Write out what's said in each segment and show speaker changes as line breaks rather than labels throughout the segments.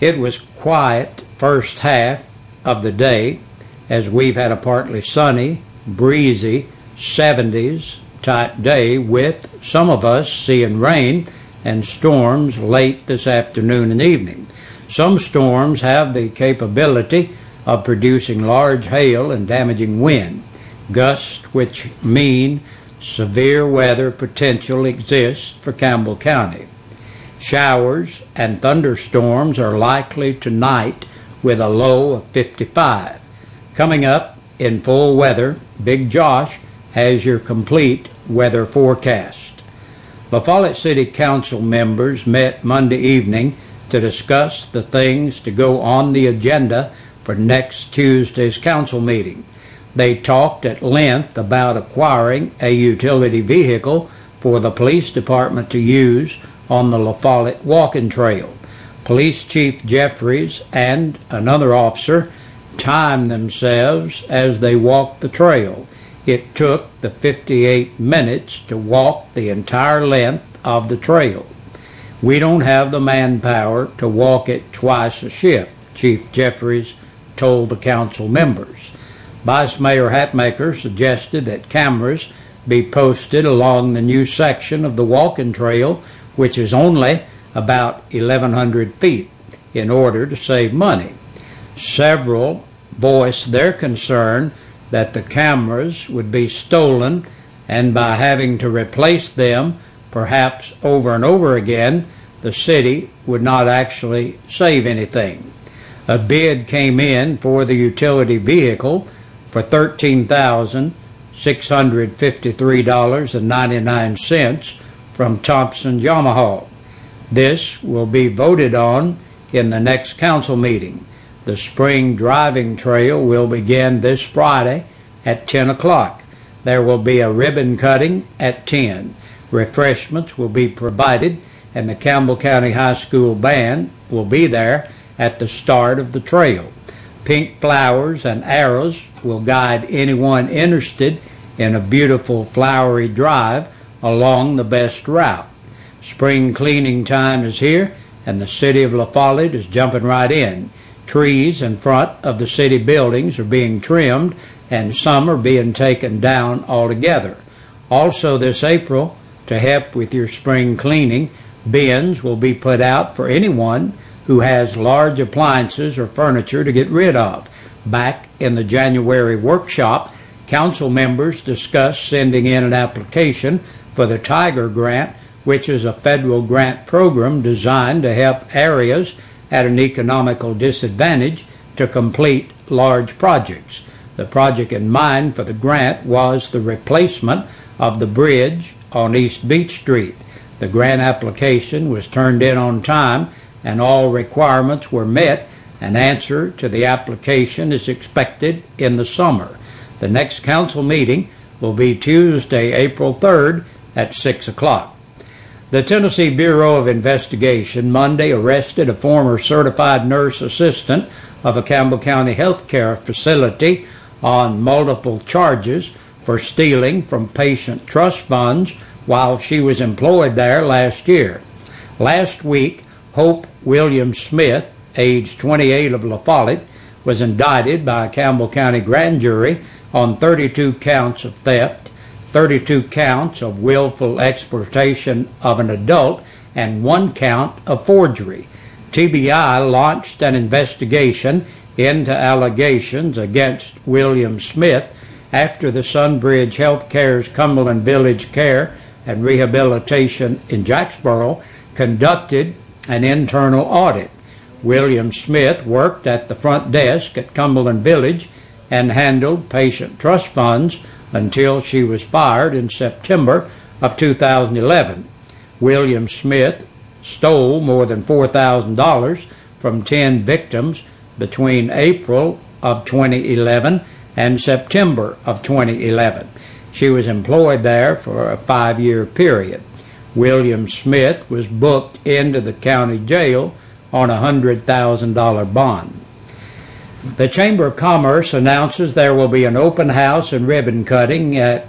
It was quiet first half of the day, as we've had a partly sunny, breezy 70s type day, with some of us seeing rain and storms late this afternoon and evening. Some storms have the capability of producing large hail and damaging wind, gusts which mean severe weather potential exists for Campbell County. Showers and thunderstorms are likely tonight with a low of 55. Coming up in full weather, Big Josh has your complete weather forecast. La Follette City Council members met Monday evening to discuss the things to go on the agenda for next Tuesday's council meeting. They talked at length about acquiring a utility vehicle for the police department to use on the La Follette walking trail. Police Chief Jeffries and another officer timed themselves as they walked the trail. It took the 58 minutes to walk the entire length of the trail. We don't have the manpower to walk it twice a shift, Chief Jeffries told the council members. Vice Mayor Hatmaker suggested that cameras be posted along the new section of the walking trail, which is only about 1,100 feet, in order to save money. Several voiced their concern that the cameras would be stolen, and by having to replace them perhaps over and over again, the city would not actually save anything. A bid came in for the utility vehicle for $13,653.99 from Thompson Yamaha. This will be voted on in the next council meeting. The spring driving trail will begin this Friday at 10 o'clock. There will be a ribbon cutting at 10. Refreshments will be provided, and the Campbell County High School Band will be there at the start of the trail. Pink flowers and arrows will guide anyone interested in a beautiful flowery drive along the best route. Spring cleaning time is here, and the city of La Follette is jumping right in. Trees in front of the city buildings are being trimmed, and some are being taken down altogether. Also this April, to help with your spring cleaning, bins will be put out for anyone who has large appliances or furniture to get rid of. Back in the January workshop, council members discussed sending in an application for the Tiger Grant, which is a federal grant program designed to help areas at an economical disadvantage to complete large projects. The project in mind for the grant was the replacement of the bridge on East Beach Street. The grant application was turned in on time, and all requirements were met. An answer to the application is expected in the summer. The next council meeting will be Tuesday, April 3rd at 6 o'clock. The Tennessee Bureau of Investigation Monday arrested a former certified nurse assistant of a Campbell County health care facility on multiple charges for stealing from patient trust funds while she was employed there last year. Last week, Hope Williams Smith, age 28 of La Follette, was indicted by a Campbell County grand jury on 32 counts of theft, 32 counts of willful exploitation of an adult, and 1 count of forgery. TBI launched an investigation into allegations against William Smith after the Sunbridge Healthcare's Cumberland Village Care and Rehabilitation in Jacksboro conducted an internal audit. William Smith worked at the front desk at Cumberland Village and handled patient trust funds until she was fired in September of 2011. William Smith stole more than $4,000 from 10 victims between April of 2011 and September of 2011. She was employed there for a 5-year period. William Smith was booked into the county jail on a $100,000 bond. The Chamber of Commerce announces there will be an open house and ribbon cutting at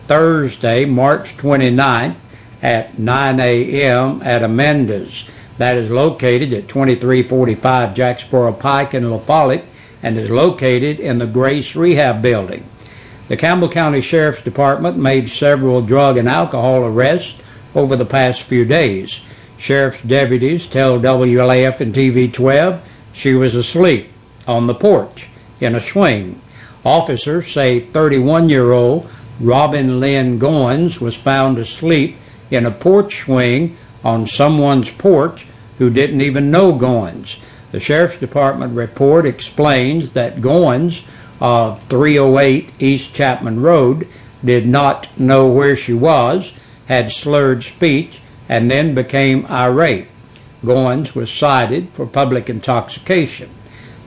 Thursday, March 29th at 9 a.m. at Amanda's. that is located at 2345 Jacksboro Pike in La Follette and is located in the Grace Rehab Building. The Campbell County Sheriff's Department made several drug and alcohol arrests over the past few days. Sheriff's deputies tell WLAF and TV 12 she was asleep on the porch in a swing. Officers say 31-year-old Robin Lynn Goins was found asleep in a porch swing on someone's porch who didn't even know Goins. The Sheriff's Department report explains that Goins of 308 East Chapman Road did not know where she was, had slurred speech, and then became irate. Goins was cited for public intoxication.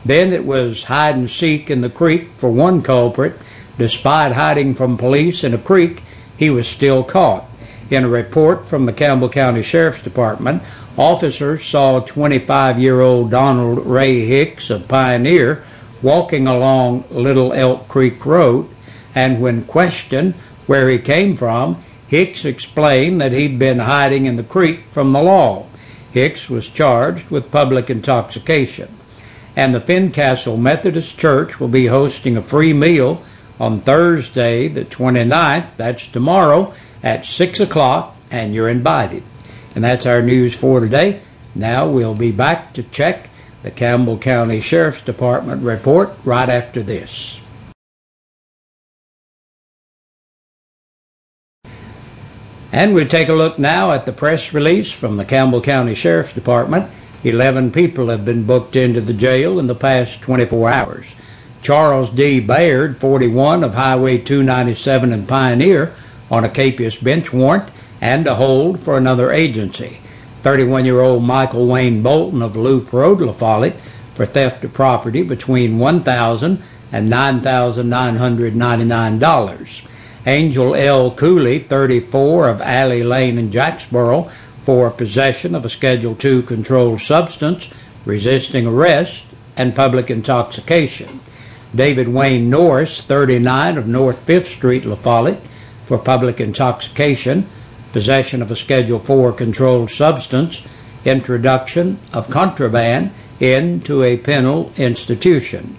Then it was hide and seek in the creek for one culprit. Despite hiding from police in a creek, he was still caught. In a report from the Campbell County Sheriff's Department, officers saw 25-year-old Donald Ray Hicks of Pioneer walking along Little Elk Creek Road, and when questioned where he came from, Hicks explained that he'd been hiding in the creek from the law. Hicks was charged with public intoxication. And the Fincastle Methodist Church will be hosting a free meal on Thursday the 29th, that's tomorrow, at 6 o'clock, and you're invited. And that's our news for today. Now we'll be back to check the Campbell County Sheriff's Department report right after this. And we take a look now at the press release from the Campbell County Sheriff's Department. 11 people have been booked into the jail in the past 24 hours. Charles D. Baird, 41, of Highway 297 in Pioneer, on a capious bench warrant and a hold for another agency. 31-year-old Michael Wayne Bolton of Loop Road, La Follette, for theft of property between $1,000 and $9,999. Angel L. Cooley, 34, of Alley Lane in Jacksboro, for possession of a Schedule II controlled substance, resisting arrest, and public intoxication. David Wayne Norris, 39, of North 5th Street, La Follette, for public intoxication, possession of a Schedule IV controlled substance, introduction of contraband into a penal institution.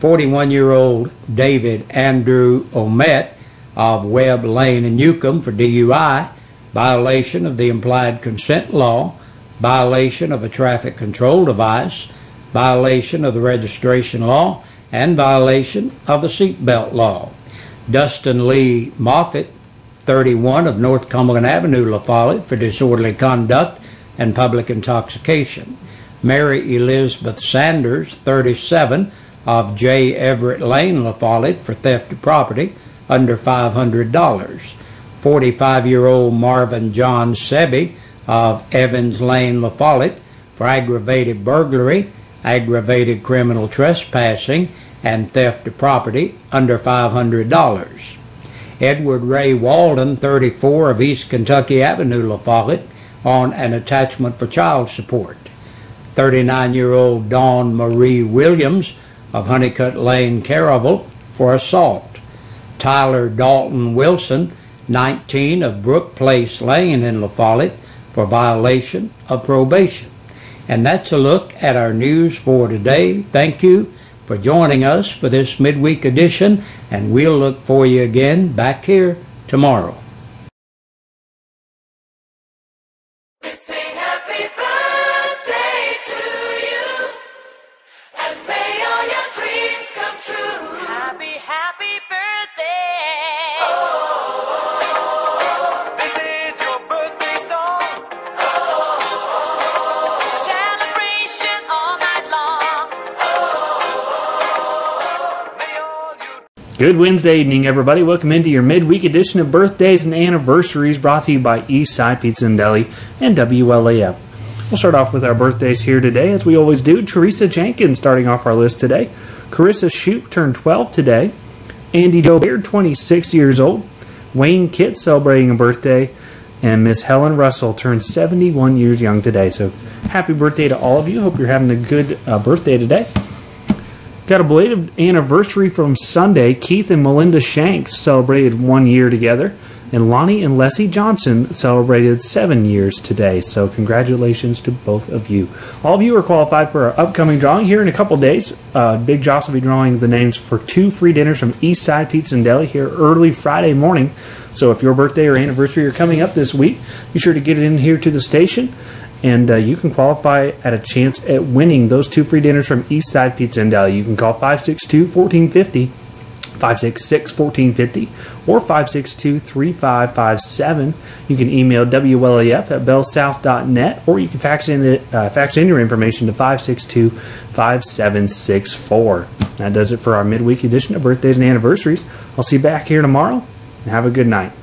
41-year-old David Andrew Omet of Webb Lane in Newcomb for DUI, violation of the implied consent law, violation of a traffic control device, violation of the registration law, and violation of the seatbelt law. Dustin Lee Moffitt, 31, of North Cumberland Avenue, La Follette, for disorderly conduct and public intoxication. Mary Elizabeth Sanders, 37, of J. Everett Lane, La Follette, for theft of property under $500. 45-year-old Marvin John Sebi of Evans Lane, La Follette, for aggravated burglary, aggravated criminal trespassing, and theft of property under $500. Edward Ray Walden, 34, of East Kentucky Avenue, La Follette, on an attachment for child support. 39-year-old Dawn Marie Williams of Honeycutt Lane, Caravel, for assault. Tyler Dalton Wilson, 19, of Brook Place Lane in La Follette, for violation of probation. And that's a look at our news for today. Thank you for joining us for this midweek edition, and we'll look for you again back here tomorrow.
We sing happy birthday to you, and may all your dreams come true. Happy, happy birthday. Oh, this is your birthday song. Oh, celebration all night long. Oh, may all you.
Good Wednesday evening, everybody. Welcome into your midweek edition of Birthdays and Anniversaries, brought to you by Eastside Pizza and Deli and WLAF. We'll start off with our birthdays here today, as we always do. Teresa Jenkins starting off our list today. Carissa Shoup turned 12 today. Andy Joe Baird, 26 years old. Wayne Kitt celebrating a birthday. And Miss Helen Russell turned 71 years young today. So happy birthday to all of you. Hope you're having a good birthday today. Got a belated anniversary from Sunday. Keith and Melinda Shanks celebrated 1 year together. And Lonnie and Leslie Johnson celebrated 7 years today, so congratulations to both of you. All of you are qualified for our upcoming drawing here in a couple days. Big Joss will be drawing the names for 2 free dinners from Eastside Pizza and Deli here early Friday morning. So if your birthday or anniversary are coming up this week, be sure to get it in here to the station, and you can qualify at a chance at winning those 2 free dinners from Eastside Pizza and Deli. You can call 562-1450. 566-1450 or 562-3557. You can email WLAF at bellsouth.net, or you can fax in your information to 562-5764. That does it for our midweek edition of Birthdays and Anniversaries. I'll see you back here tomorrow, and have a good night.